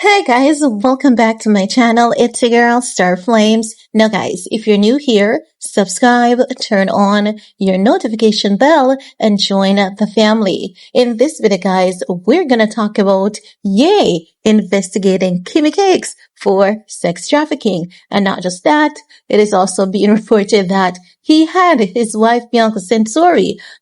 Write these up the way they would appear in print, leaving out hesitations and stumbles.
Hey guys, welcome back to my channel. It's your girl, Star Flames. Now guys, if you're new here, subscribe, turn on your notification bell, and join the family. In this video guys, we're gonna talk about Ye investigating Kimmy Cakes for sex trafficking. And not just that, it is also being reported that he had his wife Bianca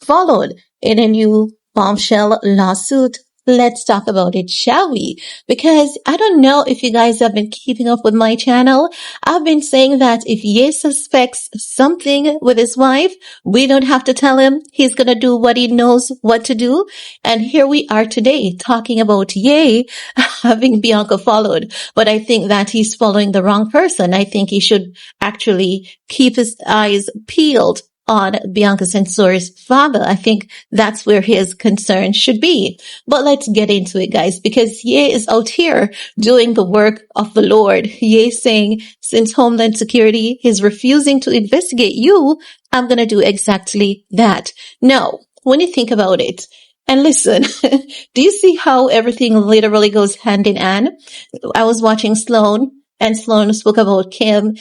followed in a new bombshell lawsuit. Let's talk about it, shall we? Because I don't know if you guys have been keeping up with my channel. I've been saying that if Ye suspects something with his wife, we don't have to tell him. He's gonna do what he knows what to do. And here we are today talking about Ye having Bianca followed. But I think that he's following the wrong person. I think he should actually keep his eyes peeled on Bianca Sensor's father. I think that's where his concern should be. But let's get into it, guys, because Ye is out here doing the work of the Lord. Ye saying, since Homeland Security is refusing to investigate you, I'm going to do exactly that. Now, when you think about it, and listen, do you see how everything literally goes hand in hand? I was watching Sloan. And Sloan spoke about Kim,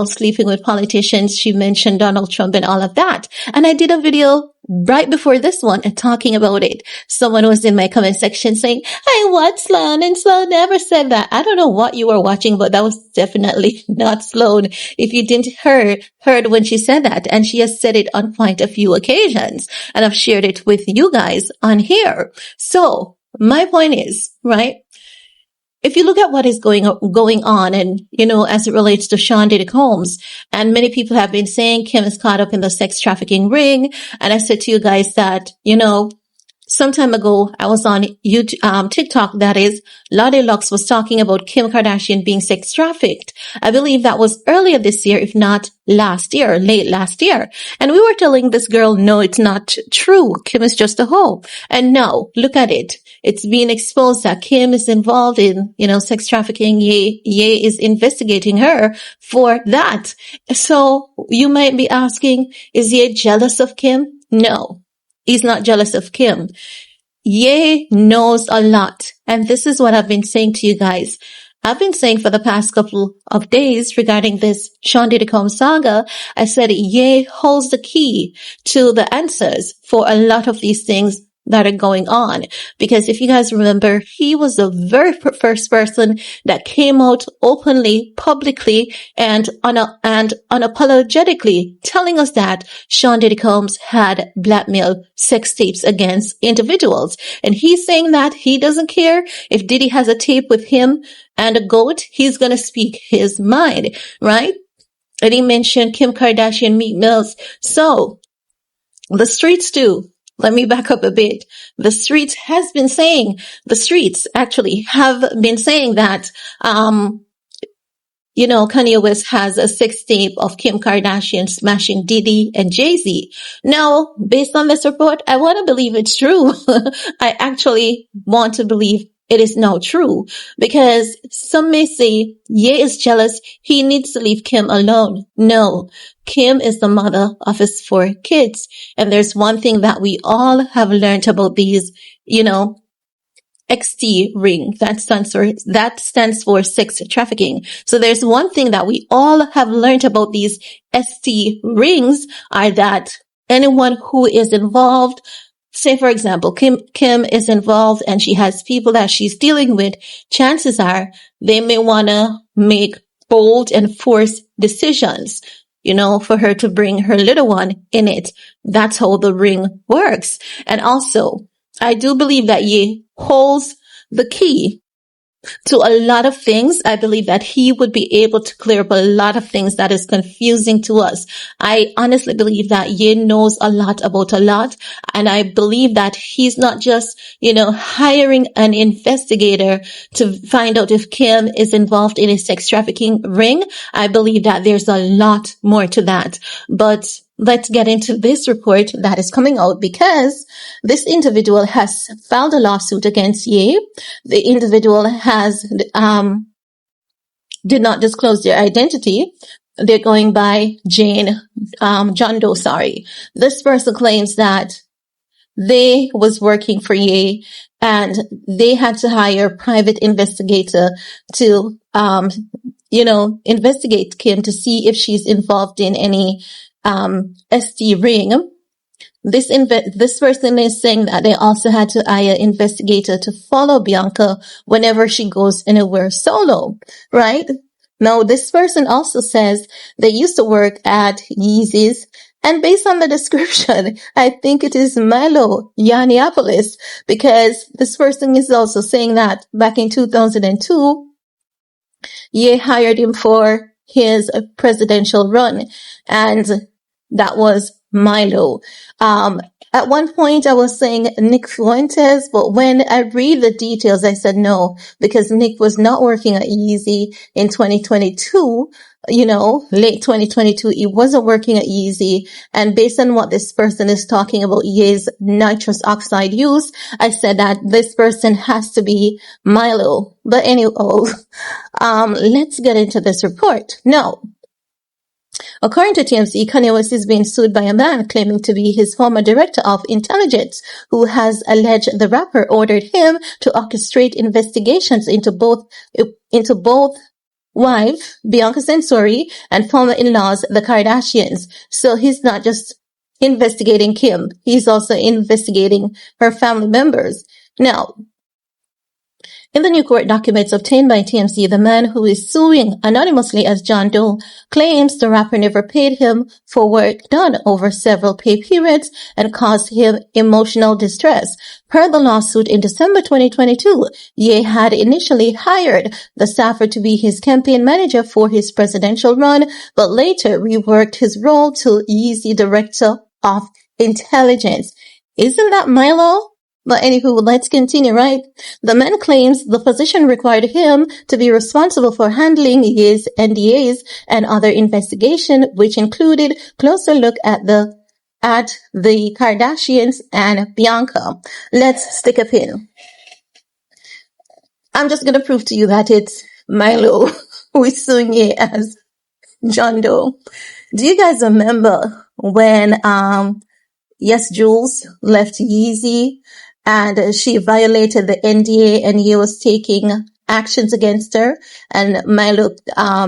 sleeping with politicians. She mentioned Donald Trump and all of that. And I did a video right before this one and talking about it. Someone was in my comment section saying, I watched Sloan and Sloan never said that. I don't know what you were watching, but that was definitely not Sloan. If you didn't heard when she said that, and she has said it on quite a few occasions, and I've shared it with you guys on here. So my point is, right? If you look at what is going on and, as it relates to Sean Diddy Combs, and many people have been saying Kim is caught up in the sex trafficking ring. And I said to you guys that, some time ago, I was on YouTube, TikTok, that is, Lottie Lux was talking about Kim Kardashian being sex trafficked. I believe that was earlier this year, if not last year, late last year. And we were telling this girl, no, it's not true. Kim is just a hoe. And now, look at it. It's being exposed that Kim is involved in, sex trafficking. Ye is investigating her for that. So you might be asking, is Ye jealous of Kim? No. He's not jealous of Kim. Ye knows a lot. And this is what I've been saying to you guys. I've been saying for the past couple of days regarding this Sean Diddy Combs saga. I said Ye holds the key to the answers for a lot of these things that are going on. Because if you guys remember, he was the very first person that came out openly, publicly, and unapologetically telling us that Sean Diddy Combs had blackmail sex tapes against individuals. And he's saying that he doesn't care if Diddy has a tape with him and a goat, he's gonna speak his mind, right? And he mentioned Kim Kardashian meat mills. So, the streets too. Let me back up a bit. The streets actually have been saying that, Kanye West has a sex tape of Kim Kardashian smashing Diddy and Jay-Z. Now, based on this report, I want to believe it's true. I actually want to believe it is now true, because some may say, Ye is jealous. He needs to leave Kim alone. No, Kim is the mother of his 4 kids. And there's one thing that we all have learned about these, XT ring. That stands for sex trafficking. So there's one thing that we all have learned about these ST rings are that anyone who is involved, say, for example, Kim is involved and she has people that she's dealing with. Chances are they may want to make bold and forced decisions, for her to bring her little one in it. That's how the ring works. And also, I do believe that Ye holds the key to a lot of things. I believe that he would be able to clear up a lot of things that is confusing to us. I honestly believe that Ye knows a lot about a lot. And I believe that he's not just, hiring an investigator to find out if Kim is involved in a sex trafficking ring. I believe that there's a lot more to that. But let's get into this report that is coming out, because this individual has filed a lawsuit against Ye. The individual did not disclose their identity. They're going by John Doe, sorry. This person claims that they was working for Ye, and they had to hire a private investigator to, investigate Kim to see if she's involved in any ST ring. This person is saying that they also had to hire an investigator to follow Bianca whenever she goes anywhere solo, right? Now, this person also says they used to work at Yeezy's, and based on the description, I think it is Milo Yiannopoulos, because this person is also saying that back in 2002, Ye hired him for his presidential run, and that was Milo. At one point I was saying Nick Fuentes, but when I read the details, I said no, because Nick was not working at Yeezy in 2022. Late 2022, he wasn't working at Yeezy. And based on what this person is talking about, Ye's nitrous oxide use, I said that this person has to be Milo. But anyway, let's get into this report. Now, according to TMZ, Kanye West is being sued by a man claiming to be his former director of intelligence, who has alleged the rapper ordered him to orchestrate investigations into both wife, Bianca Censori, and former in-laws, the Kardashians. So he's not just investigating Kim, he's also investigating her family members. Now, in the new court documents obtained by TMZ, the man who is suing anonymously as John Doe claims the rapper never paid him for work done over several pay periods and caused him emotional distress. Per the lawsuit in December 2022, Ye had initially hired the staffer to be his campaign manager for his presidential run, but later reworked his role to Yeezy Director of Intelligence. Isn't that Milo? But anywho, let's continue, right? The man claims the position required him to be responsible for handling his NDAs and other investigation, which included closer look at the Kardashians and Bianca. Let's stick a pin. I'm just gonna prove to you that it's Milo who is suing Ye as John Doe. Do you guys remember when Yes Jules left Yeezy and she violated the NDA and he was taking actions against her, and Milo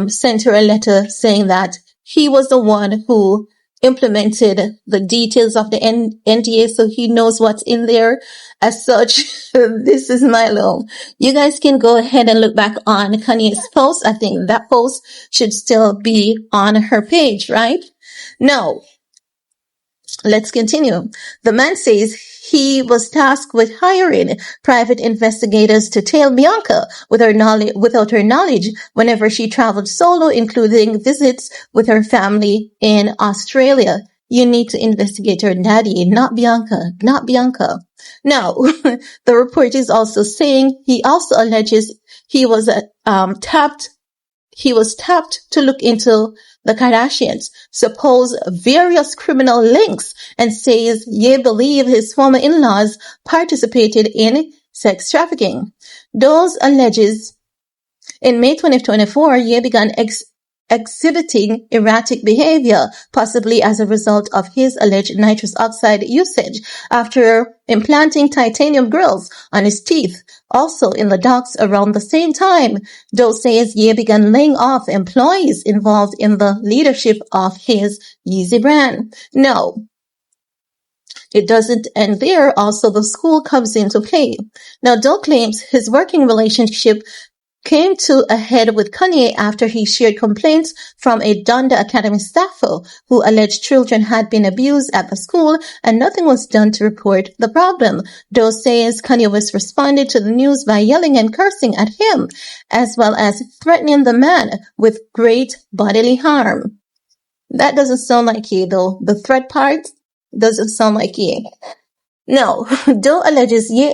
sent her a letter saying that he was the one who implemented the details of the NDA, so he knows what's in there. As such, this is Milo. You guys can go ahead and look back on Kanye's post. I think that post should still be on her page, right? Now, let's continue. The man says he was tasked with hiring private investigators to tail Bianca without her knowledge whenever she traveled solo, including visits with her family in Australia. You need to investigate her daddy, not Bianca, not Bianca. Now, the report is also saying he also alleges he was tapped to look into the Kardashians' supposed various criminal links, and says Ye believed his former in-laws participated in sex trafficking. Those alleges in May 2024, Ye began exhibiting erratic behavior, possibly as a result of his alleged nitrous oxide usage, after implanting titanium grills on his teeth. Also in the docks around the same time, Doe says Ye began laying off employees involved in the leadership of his Yeezy brand. No, it doesn't end there. Also, the school comes into play. Now, Doe claims his working relationship came to a head with Kanye after he shared complaints from a Donda Academy staffer who alleged children had been abused at the school and nothing was done to report the problem. Doe says Kanye West responded to the news by yelling and cursing at him, as well as threatening the man with great bodily harm. That doesn't sound like Ye, though. The threat part doesn't sound like Ye. No, Doe alleges Ye's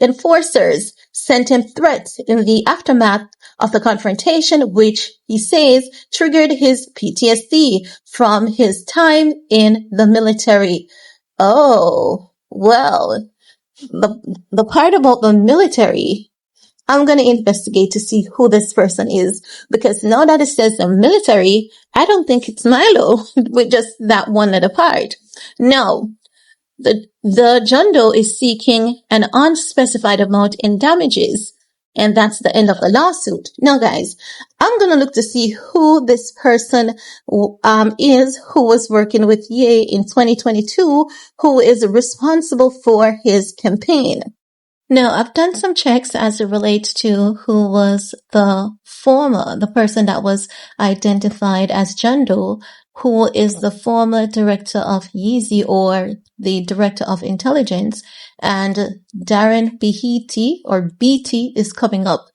enforcers sent him threats in the aftermath of the confrontation, which he says triggered his PTSD from his time in the military. Oh, well, the part about the military, I'm going to investigate to see who this person is, because now that it says the military, I don't think it's Milo with just that one little part. No, the John Doe is seeking an unspecified amount in damages. And that's the end of the lawsuit. Now, guys, I'm going to look to see who this person is who was working with Ye in 2022, who is responsible for his campaign. Now, I've done some checks as it relates to who was the person that was identified as John Doe, who is the former director of Yeezy, or the director of intelligence, and Darren Beatty or BT is coming up.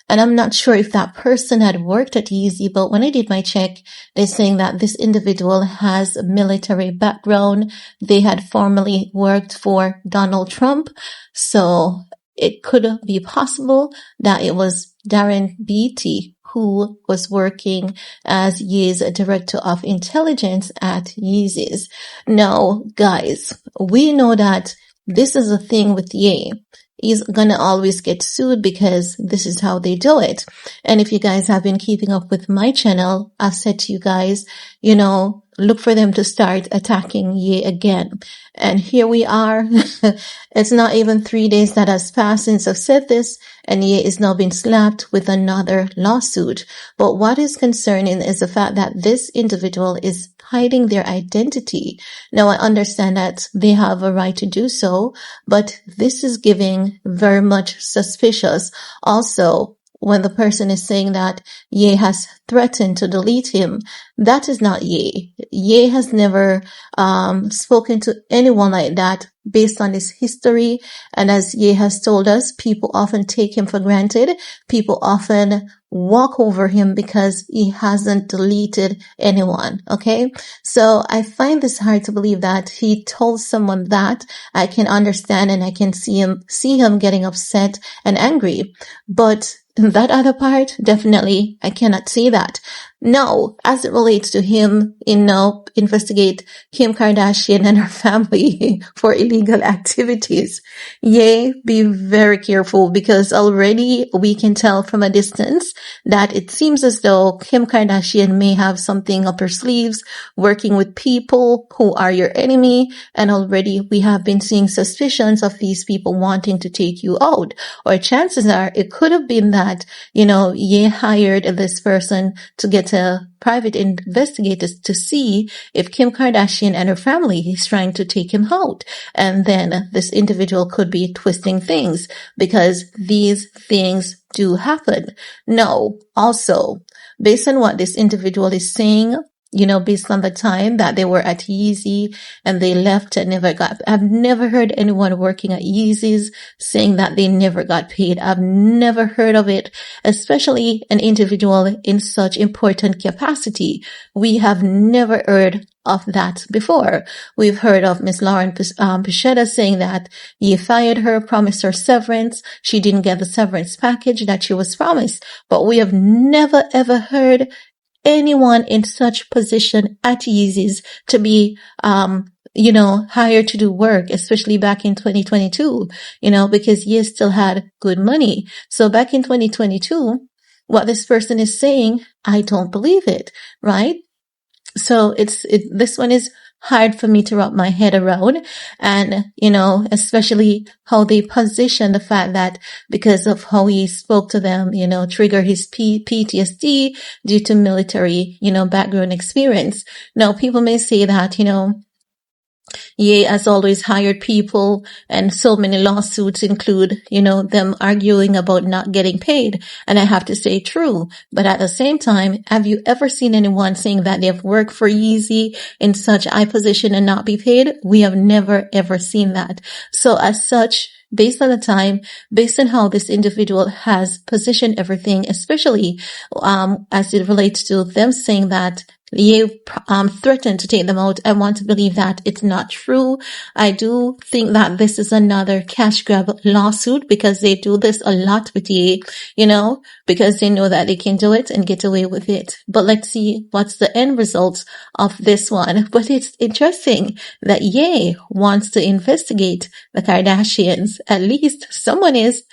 And I'm not sure if that person had worked at Yeezy, but when I did my check, they're saying that this individual has a military background. They had formerly worked for Donald Trump. So it could be possible that it was Darren Beatty who was working as Ye's director of intelligence at Yeezy's. Now, guys, we know that this is a thing with Ye. He's gonna always get sued because this is how they do it. And if you guys have been keeping up with my channel, I've said to you guys, look for them to start attacking Ye again. And here we are. It's not even 3 days that has passed since I've said this, and Ye is now being slapped with another lawsuit. But what is concerning is the fact that this individual is hiding their identity. Now, I understand that they have a right to do so, but this is giving very much suspicious. Also, when the person is saying that Ye has threatened to delete him, that is not Ye. Ye has never spoken to anyone like that based on his history. And as Ye has told us, people often take him for granted. People often walk over him because he hasn't deleted anyone. Okay. So I find this hard to believe that he told someone that. I can understand and I can see him getting upset and angry. But that other part, definitely, I cannot see that. No, as it relates to him, investigate Kim Kardashian and her family for illegal activities. Yay, be very careful, because already we can tell from a distance that it seems as though Kim Kardashian may have something up her sleeves, working with people who are your enemy. And already we have been seeing suspicions of these people wanting to take you out. Or chances are it could have been that, Ye hired this person to get a private investigator to see if Kim Kardashian and her family is trying to take him out. And then this individual could be twisting things, because these things do happen. No, also, based on what this individual is saying, based on the time that they were at Yeezy and they left and I've never heard anyone working at Yeezy's saying that they never got paid. I've never heard of it, especially an individual in such important capacity. We have never heard of that before. We've heard of Miss Lauren Pichetta saying that he fired her, promised her severance. She didn't get the severance package that she was promised. But we have never ever heard anyone in such position at Yeezy's to be, hired to do work, especially back in 2022, because Ye still had good money. So back in 2022, what this person is saying, I don't believe it, right? So this one is hard for me to wrap my head around. And, especially how they position the fact that because of how he spoke to them, trigger his PTSD due to military, background experience. Now, people may say that, Ye has always hired people, and so many lawsuits include, them arguing about not getting paid. And I have to say true. But at the same time, have you ever seen anyone saying that they've worked for Yeezy in such high position and not be paid? We have never ever seen that. So as such, based on the time, based on how this individual has positioned everything, especially as it relates to them saying that You threatened to take them out. I want to believe that it's not true. I do think that this is another cash grab lawsuit because they do this a lot with Ye, because they know that they can do it and get away with it. But let's see what's the end result of this one. But it's interesting that Ye wants to investigate the Kardashians. At least someone is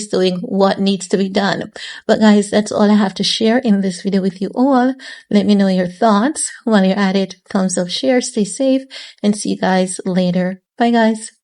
doing what needs to be done. But guys, that's all I have to share in this video with you all. Let me know your thoughts. While you're at it, thumbs up, share, stay safe, and see you guys later. Bye guys.